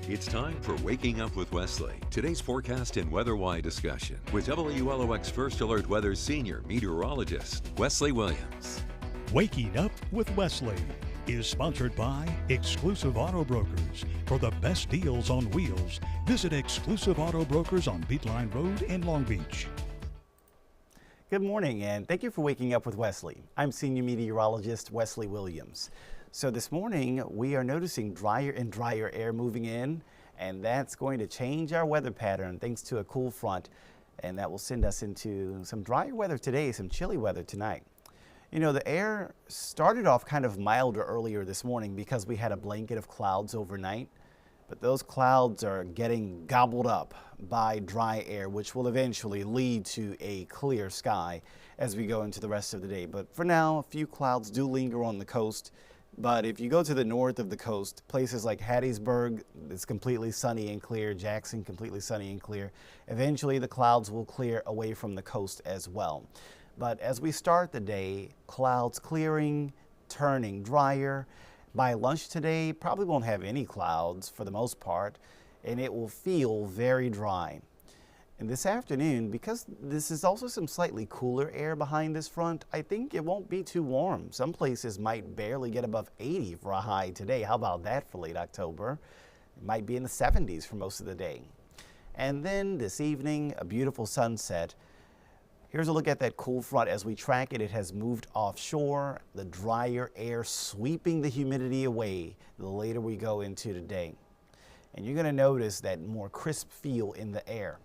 It's time for Waking Up with Wesley. Today's forecast and weather-wide discussion with WLOX First Alert Weather Senior Meteorologist Wesley Williams. Waking Up with Wesley is sponsored by Exclusive Auto Brokers. For the best deals on wheels, visit Exclusive Auto Brokers on Beatline Road in Long Beach. Good morning, and thank you for waking up with Wesley. I'm Senior Meteorologist Wesley Williams. So this morning, we are noticing drier and drier air moving in, and that's going to change our weather pattern thanks to a cool front, and that will send us into some drier weather today, some chilly weather tonight. You know, the air started off kind of milder earlier this morning because we had a blanket of clouds overnight, but those clouds are getting gobbled up by dry air, which will eventually lead to a clear sky as we go into the rest of the day. But for now, a few clouds do linger on the coast. But if you go to the north of the coast, places like Hattiesburg, it's completely sunny and clear. Jackson, completely sunny and clear. Eventually, the clouds will clear away from the coast as well. But as we start the day, clouds clearing, turning drier. By lunch today, probably won't have any clouds for the most part, and it will feel very dry. And this afternoon, because this is also some slightly cooler air behind this front, I think it won't be too warm. Some places might barely get above 80 for a high today. How about that for late October? It might be in the 70s for most of the day. And then this evening, a beautiful sunset. Here's a look at that cool front as we track it. It has moved offshore, the drier air sweeping the humidity away the later we go into the day. And you're going to notice that more crisp feel in the air.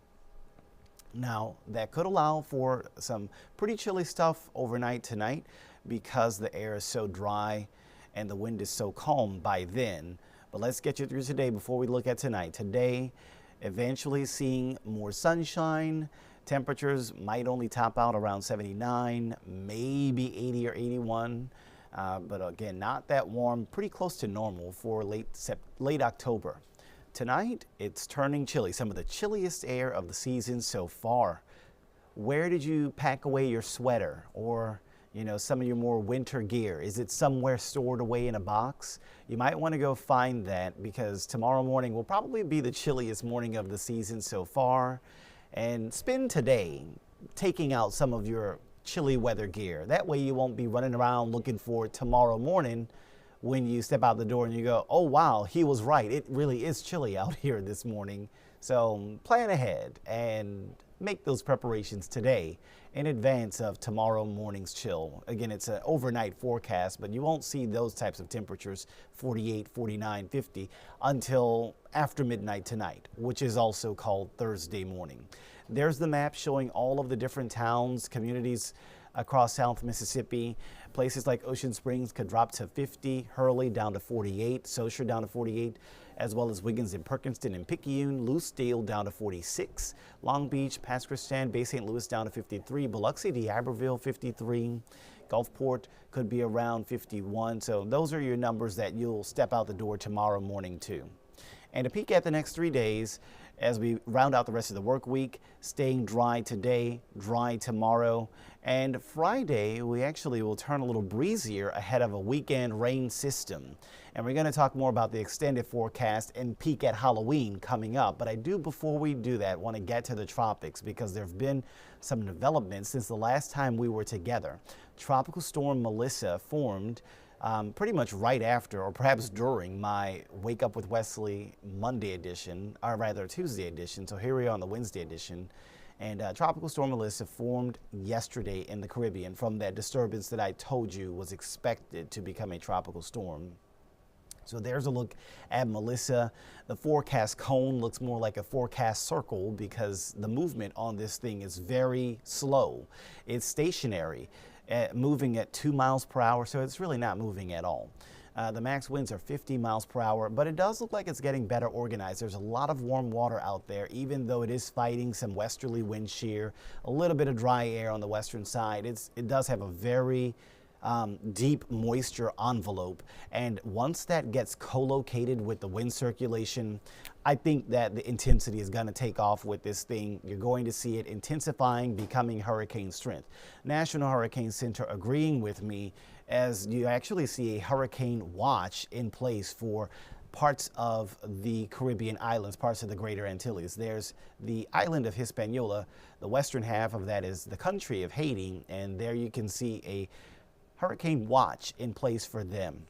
Now, that could allow for some pretty chilly stuff overnight tonight because the air is so dry and the wind is so calm by then. But let's get you through today before we look at tonight. Today, eventually seeing more sunshine. Temperatures might only top out around 79, maybe 80 or 81. But again, not that warm, pretty close to normal for late October. Tonight, it's turning chilly, some of the chilliest air of the season so far. Where did you pack away your sweater or, you know, some of your more winter gear? Is it somewhere stored away in a box? You might want to go find that because tomorrow morning will probably be the chilliest morning of the season so far. And spend today taking out some of your chilly weather gear. That way you won't be running around looking for it tomorrow morning when you step out the door and you go, oh wow, he was right. It really is chilly out here this morning. So plan ahead and make those preparations today in advance of tomorrow morning's chill. Again, it's an overnight forecast, but you won't see those types of temperatures, 48, 49, 50, until after midnight tonight, which is also called Thursday morning. There's the map showing all of the different towns, communities across South Mississippi. Places like Ocean Springs could drop to 50, Hurley down to 48, Saucier down to 48, as well as Wiggins and Perkinston and Picayune, Lucedale down to 46, Long Beach, Pass Christian, Bay St. Louis down to 53, Biloxi, D'Iberville 53, Gulfport could be around 51. So those are your numbers that you'll step out the door tomorrow morning to. And a peek at the next 3 days as we round out the rest of the work week, staying dry today, dry tomorrow, and Friday we actually will turn a little breezier ahead of a weekend rain system. And we're going to talk more about the extended forecast and peek at Halloween coming up. But I do, before we do that, want to get to the tropics because there have been some developments since the last time we were together. Tropical Storm Melissa formed pretty much right after, or perhaps during, my Wake Up with Wesley Monday edition, or rather Tuesday edition. So here we are on the Wednesday edition. And Tropical Storm Melissa formed yesterday in the Caribbean from that disturbance that I told you was expected to become a tropical storm. So there's a look at Melissa. The forecast cone looks more like a forecast circle because the movement on this thing is very slow. It's stationary. Moving at 2 miles per hour, so it's really not moving at all. The max winds are 50 miles per hour, but it does look like it's getting better organized. There's a lot of warm water out there, even though it is fighting some westerly wind shear, a little bit of dry air on the western side. It does have a very deep moisture envelope, and once that gets co-located with the wind circulation, I think that the intensity is going to take off with this thing. You're going to see it intensifying, becoming hurricane strength. National Hurricane Center agreeing with me as you actually see a hurricane watch in place for parts of the Caribbean islands, parts of the Greater Antilles. There's the island of Hispaniola. The western half of that is the country of Haiti, and there you can see a hurricane watch in place for them.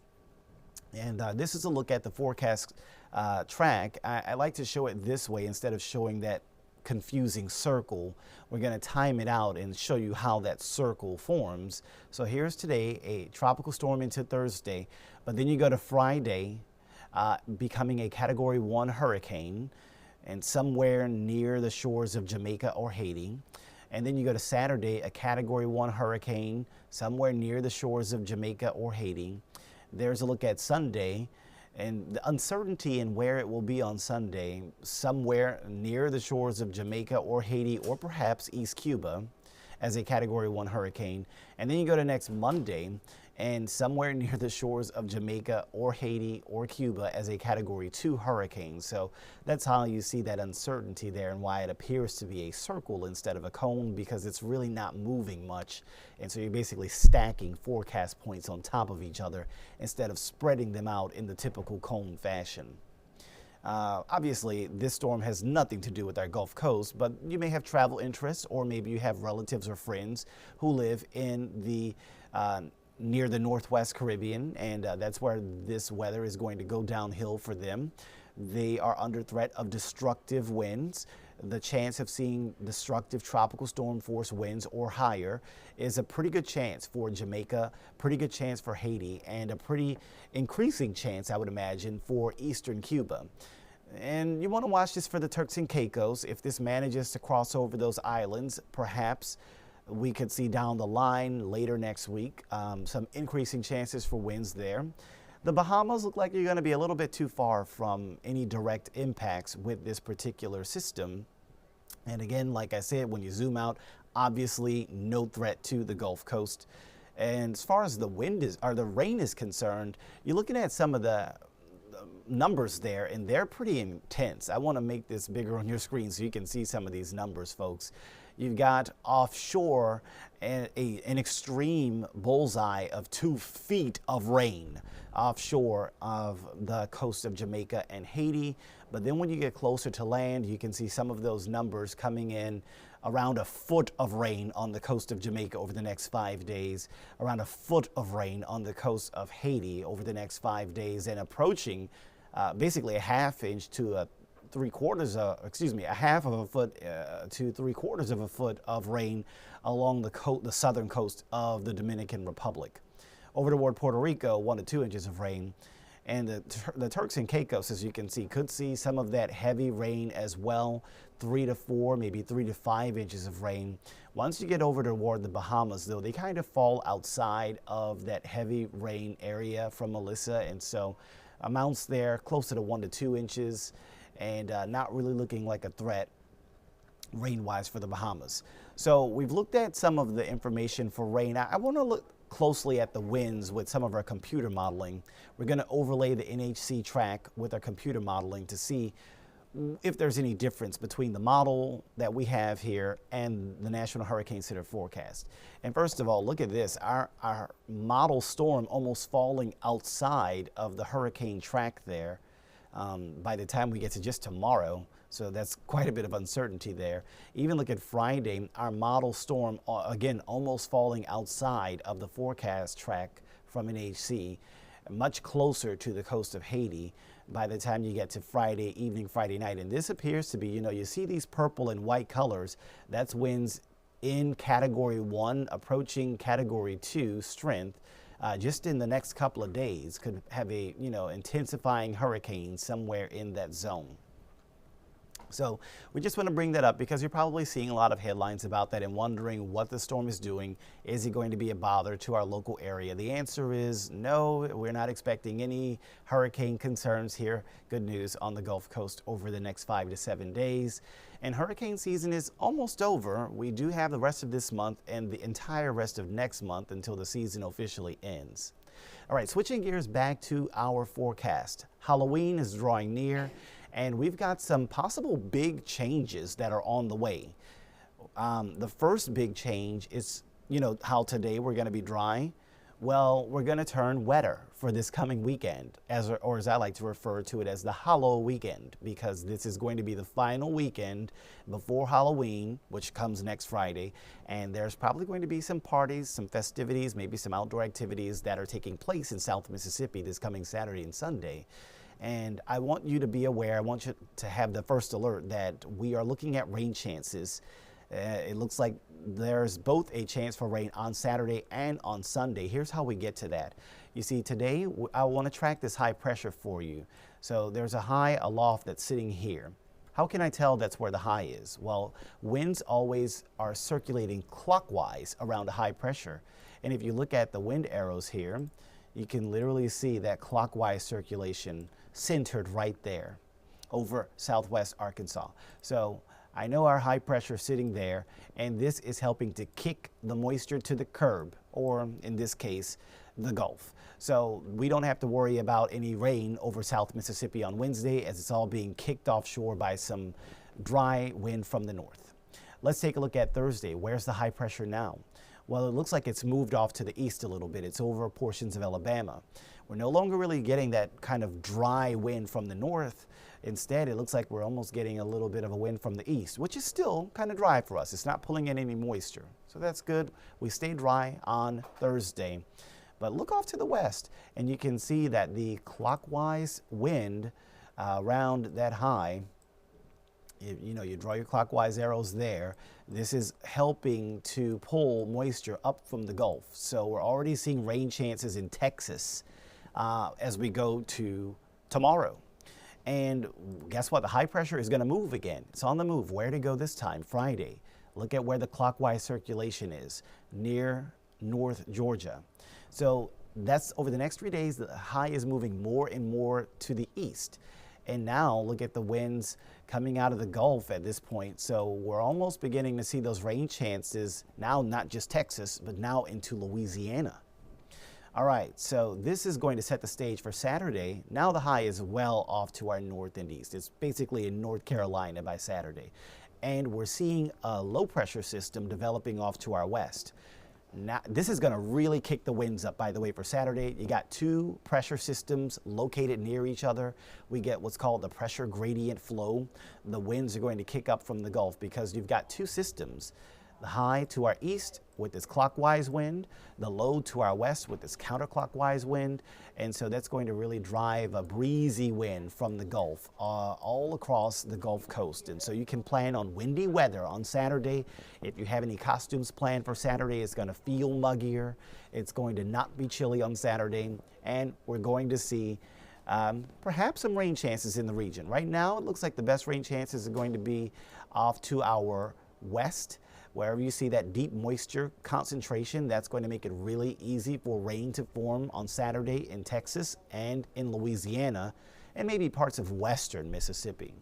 And this is a look at the forecast track. I like to show it this way instead of showing that confusing circle. We're going to time it out and show you how that circle forms. So here's today, a tropical storm into Thursday, but then you go to Friday, becoming a Category 1 hurricane and somewhere near the shores of Jamaica or Haiti. And then you go to Saturday, a Category 1 hurricane somewhere near the shores of Jamaica or Haiti. There's a look at Sunday, and the uncertainty in where it will be on Sunday, somewhere near the shores of Jamaica or Haiti or perhaps East Cuba as a Category 1 hurricane. And then you go to next Monday, and somewhere near the shores of Jamaica or Haiti or Cuba as a Category 2 hurricane. So that's how you see that uncertainty there and why it appears to be a circle instead of a cone, because it's really not moving much. And so you're basically stacking forecast points on top of each other instead of spreading them out in the typical cone fashion. Obviously, this storm has nothing to do with our Gulf Coast, but you may have travel interests, or maybe you have relatives or friends who live in the near the Northwest Caribbean, and that's where this weather is going to go downhill for them. They are under threat of destructive winds. The chance of seeing destructive tropical storm force winds or higher is a pretty good chance for Jamaica, pretty good chance for Haiti, and a pretty increasing chance, I would imagine, for eastern Cuba. And you want to watch this for the Turks and Caicos. If this manages to cross over those islands, perhaps we could see down the line later next week some increasing chances for winds there. The Bahamas look like you're going to be a little bit too far from any direct impacts with this particular system. And again, like I said, when you zoom out, obviously no threat to the Gulf Coast. And as far as the rain is concerned, you're looking at some of the numbers there, and they're pretty intense. I want to make this bigger on your screen so you can see some of these numbers, folks. You've got offshore an extreme bullseye of 2 feet of rain offshore of the coast of Jamaica and Haiti. But then when you get closer to land, you can see some of those numbers coming in around 1 foot of rain on the coast of Jamaica over the next 5 days, around 1 foot of rain on the coast of Haiti over the next 5 days, and approaching basically a half inch to a half of a foot to 3/4 of a foot of rain along the southern coast of the Dominican Republic. Over toward Puerto Rico, 1 to 2 inches of rain. And the Turks and Caicos, as you can see, could see some of that heavy rain as well, 3 to 4, maybe 3 to 5 inches of rain. Once you get over toward the Bahamas, though, they kind of fall outside of that heavy rain area from Melissa. And so amounts there closer to 1 to 2 inches. And not really looking like a threat rain-wise for the Bahamas. So we've looked at some of the information for rain. I want to look closely at the winds with some of our computer modeling. We're going to overlay the NHC track with our computer modeling to see if there's any difference between the model that we have here and the National Hurricane Center forecast. And first of all, look at this. Our model storm almost falling outside of the hurricane track there. By the time we get to just tomorrow, so that's quite a bit of uncertainty there. Even look at Friday, our model storm, again, almost falling outside of the forecast track from NHC, much closer to the coast of Haiti by the time you get to Friday evening, Friday night. And this appears to be, you see these purple and white colors, that's winds in Category 1 approaching Category 2 strength. Just in the next couple of days could have a intensifying hurricane somewhere in that zone. So we just want to bring that up because you're probably seeing a lot of headlines about that and wondering what the storm is doing. Is it going to be a bother to our local area? The answer is no, we're not expecting any hurricane concerns here. Good news on the Gulf Coast over the next 5 to 7 days. And hurricane season is almost over. We do have the rest of this month and the entire rest of next month until the season officially ends. All right, switching gears back to our forecast. Halloween is drawing near, and we've got some possible big changes that are on the way. The first big change is, how today we're going to be dry. Well, we're going to turn wetter for this coming weekend, or as I like to refer to it as the Hollow Weekend, because this is going to be the final weekend before Halloween, which comes next Friday, and there's probably going to be some parties, some festivities, maybe some outdoor activities that are taking place in South Mississippi this coming Saturday and Sunday. And I want you to be aware, I want you to have the first alert that we are looking at rain chances. It looks like there's both a chance for rain on Saturday and on Sunday. Here's how we get to that. You see, today I want to track this high pressure for you. So there's a high aloft that's sitting here. How can I tell that's where the high is? Well, winds always are circulating clockwise around a high pressure. And if you look at the wind arrows here, you can literally see that clockwise circulation centered right there over southwest Arkansas. So I know our high pressure sitting there, and this is helping to kick the moisture to the curb, or in this case, the Gulf. So we don't have to worry about any rain over South Mississippi on Wednesday, as it's all being kicked offshore by some dry wind from the north. Let's take a look at Thursday. Where's the high pressure now? Well, it looks like it's moved off to the east a little bit. It's over portions of Alabama. We're no longer really getting that kind of dry wind from the north. Instead, it looks like we're almost getting a little bit of a wind from the east, which is still kind of dry for us. It's not pulling in any moisture, so that's good. We stay dry on Thursday. But look off to the west, and you can see that the clockwise wind around that high, you draw your clockwise arrows there. This is helping to pull moisture up from the Gulf. So we're already seeing rain chances in Texas as we go to tomorrow. And guess what? The high pressure is going to move again. It's on the move. Where to go this time? Friday. Look at where the clockwise circulation is, near North Georgia. So that's over the next 3 days, the high is moving more and more to the east. And now look at the winds coming out of the Gulf at this point. So we're almost beginning to see those rain chances now, not just Texas, but now into Louisiana. All right, so this is going to set the stage for Saturday. Now the high is well off to our north and east. It's basically in North Carolina by Saturday. And we're seeing a low pressure system developing off to our west. Now, this is going to really kick the winds up, by the way, for Saturday. You got two pressure systems located near each other. We get what's called the pressure gradient flow. The winds are going to kick up from the Gulf because you've got two systems. The high to our east with this clockwise wind, the low to our west with this counterclockwise wind. And so that's going to really drive a breezy wind from the Gulf all across the Gulf Coast. And so you can plan on windy weather on Saturday. If you have any costumes planned for Saturday, it's going to feel muggier. It's going to not be chilly on Saturday. And we're going to see perhaps some rain chances in the region. Right now, it looks like the best rain chances are going to be off to our west. Wherever you see that deep moisture concentration, that's going to make it really easy for rain to form on Saturday in Texas and in Louisiana, and maybe parts of western Mississippi.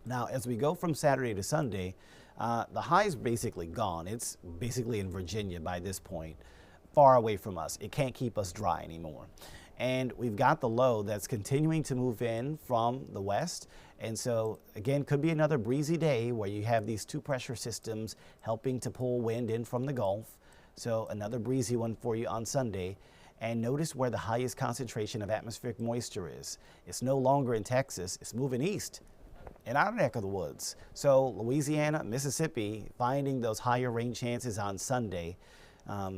Now, as we go from Saturday to Sunday, the high's basically gone. It's basically in Virginia by this point, far away from us. It can't keep us dry anymore. And we've got the low that's continuing to move in from the west. And so, again, could be another breezy day where you have these two pressure systems helping to pull wind in from the Gulf. So another breezy one for you on Sunday. And notice where the highest concentration of atmospheric moisture is. It's no longer in Texas. It's moving east in our neck of the woods. So Louisiana, Mississippi, finding those higher rain chances on Sunday.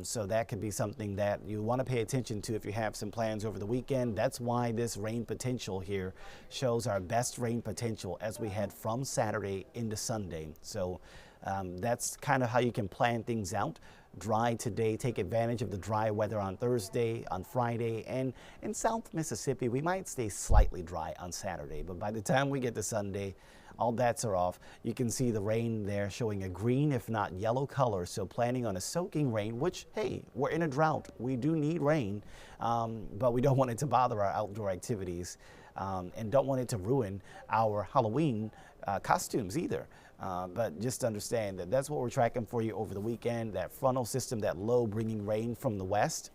So that could be something that you want to pay attention to if you have some plans over the weekend. That's why this rain potential here shows our best rain potential as we head from Saturday into Sunday. So that's kind of how you can plan things out. Dry today, take advantage of the dry weather on Thursday, on Friday, and in South Mississippi, we might stay slightly dry on Saturday, but by the time we get to Sunday, all bets are off. You can see the rain there showing a green, if not yellow color, so planning on a soaking rain, which, hey, we're in a drought. We do need rain, but we don't want it to bother our outdoor activities and don't want it to ruin our Halloween costumes either. But just understand that that's what we're tracking for you over the weekend, that frontal system, that low bringing rain from the west.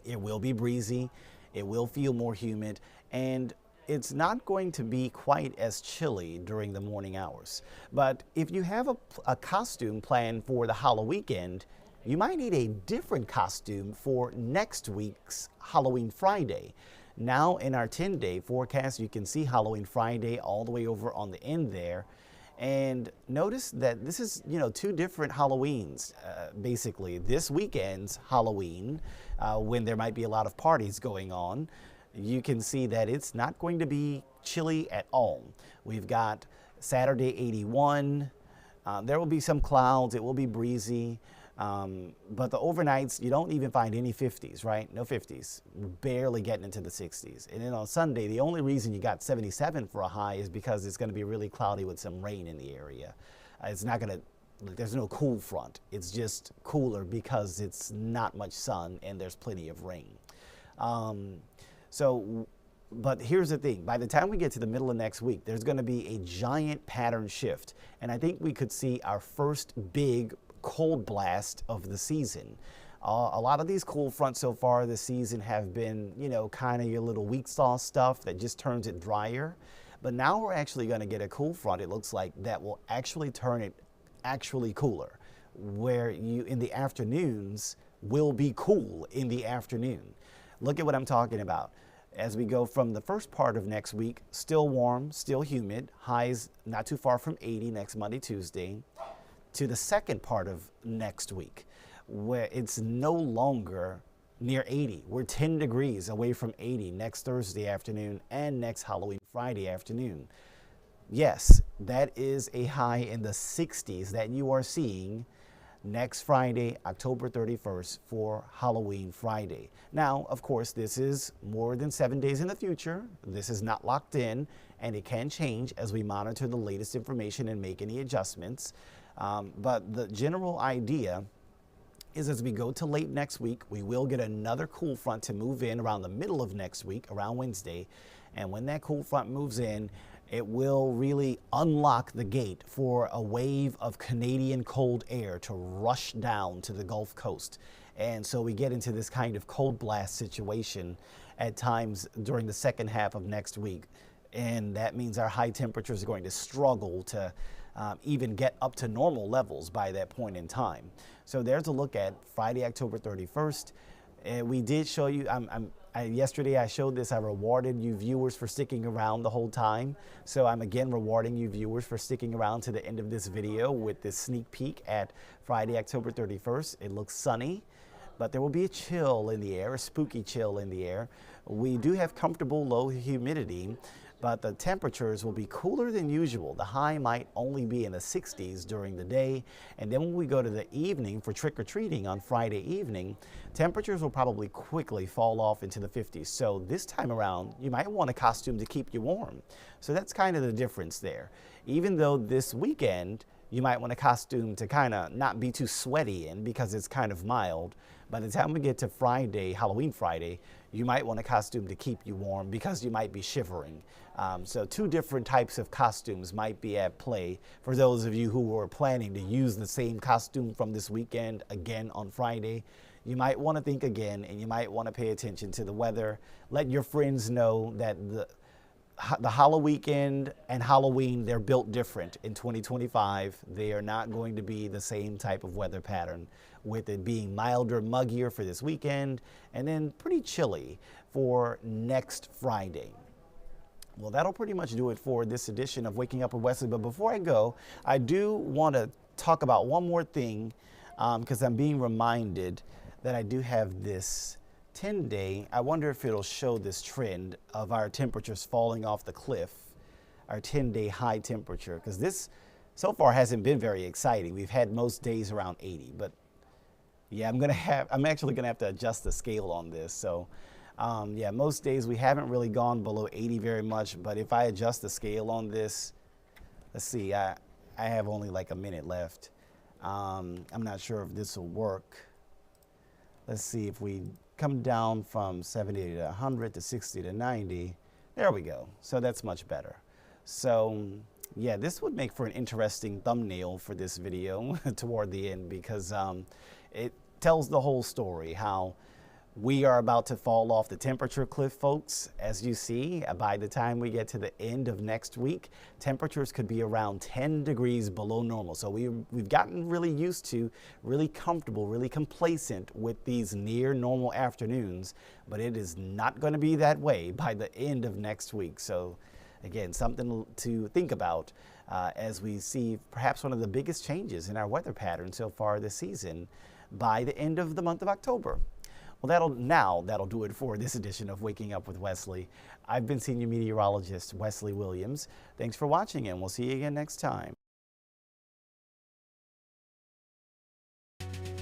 It will be breezy, it will feel more humid, and it's not going to be quite as chilly during the morning hours. But if you have a costume planned for the Halloween weekend, you might need a different costume for next week's Halloween Friday. Now in our 10-day forecast, you can see Halloween Friday all the way over on the end there. And notice that this is, two different Halloweens, basically. This weekend's Halloween, when there might be a lot of parties going on, you can see that it's not going to be chilly at all. We've got Saturday 81. There will be some clouds. It will be breezy. But the overnights, you don't even find any 50s, right? No 50s. We're barely getting into the 60s. And then on Sunday, the only reason you got 77 for a high is because it's going to be really cloudy with some rain in the area. It's not going to, there's no cool front. It's just cooler because it's not much sun and there's plenty of rain. But here's the thing. By the time we get to the middle of next week, there's going to be a giant pattern shift. And I think we could see our first big cold blast of the season. A lot of these cold fronts so far this season have been, kind of your little weak sauce stuff that just turns it drier. But now we're actually going to get a cool front, it looks like, that will actually turn it actually cooler, where you in the afternoons will be cool in the afternoon. Look at what I'm talking about. As we go from the first part of next week, still warm, still humid, highs not too far from 80 next Monday, Tuesday, to the second part of next week, where it's no longer near 80. We're 10 degrees away from 80 next Thursday afternoon and next Halloween Friday afternoon. Yes, that is a high in the 60s that you are seeing next Friday, October 31st for Halloween Friday. Now, of course, this is more than 7 days in the future. This is not locked in, and it can change as we monitor the latest information and make any adjustments. But the general idea is as we go to late next week, we will get another cool front to move in around the middle of next week, around Wednesday. And when that cool front moves in, it will really unlock the gate for a wave of Canadian cold air to rush down to the Gulf Coast. And so we get into this kind of cold blast situation at times during the second half of next week. And that means our high temperatures are going to struggle to even get up to normal levels by that point in time. So there's a look at Friday, October 31st. We did show you, yesterday I showed this, I rewarded you viewers for sticking around the whole time. So I'm again rewarding you viewers for sticking around to the end of this video with this sneak peek at Friday, October 31st. It looks sunny, but there will be a chill in the air, a spooky chill in the air. We do have comfortable low humidity, but the temperatures will be cooler than usual. The high might only be in the 60s during the day. And then when we go to the evening for trick-or-treating on Friday evening, temperatures will probably quickly fall off into the 50s. So this time around, you might want a costume to keep you warm. So that's kind of the difference there. Even though this weekend, you might want a costume to kind of not be too sweaty in because it's kind of mild. By the time we get to Friday, Halloween Friday, you might want a costume to keep you warm because you might be shivering. So two different types of costumes might be at play for those of you who were planning to use the same costume from this weekend again on Friday. You might want to think again, and you might want to pay attention to the weather. Let your friends know that the Halloween weekend and Halloween, they're built different in 2025. They are not going to be the same type of weather pattern, with it being milder, muggier for this weekend, and then pretty chilly for next Friday. Well, that'll pretty much do it for this edition of Waking Up with Wesley. But before I go, I do want to talk about one more thing because I'm being reminded that I do have this 10-day. I wonder if it'll show this trend of our temperatures falling off the cliff, our 10-day high temperature, because this so far hasn't been very exciting. We've had most days around 80, but yeah, I'm actually gonna have to adjust the scale on this. So yeah, most days we haven't really gone below 80 very much, but if I adjust the scale on this, let's see, I have only like a minute left. I'm not sure if this will work. Let's see if we come down from 70 to 100 to 60 to 90. There we go. So that's much better. So yeah, this would make for an interesting thumbnail for this video toward the end, because it tells the whole story, how We are about to fall off the temperature cliff, folks. As you see, by the time we get to the end of next week, temperatures could be around 10 degrees below normal. So we've gotten really used to, really comfortable, really complacent with these near normal afternoons, but it is not going to be that way by the end of next week. So again, something to think about as we see perhaps one of the biggest changes in our weather pattern so far this season by the end of the month of October. Well, that'll do it for this edition of Waking Up with Wesley. I've been Senior Meteorologist Wesley Williams. Thanks for watching, and we'll see you again next time.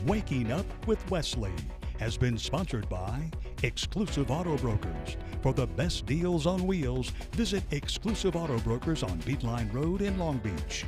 Waking Up with Wesley has been sponsored by Exclusive Auto Brokers. For the best deals on wheels, visit Exclusive Auto Brokers on Beatline Road in Long Beach.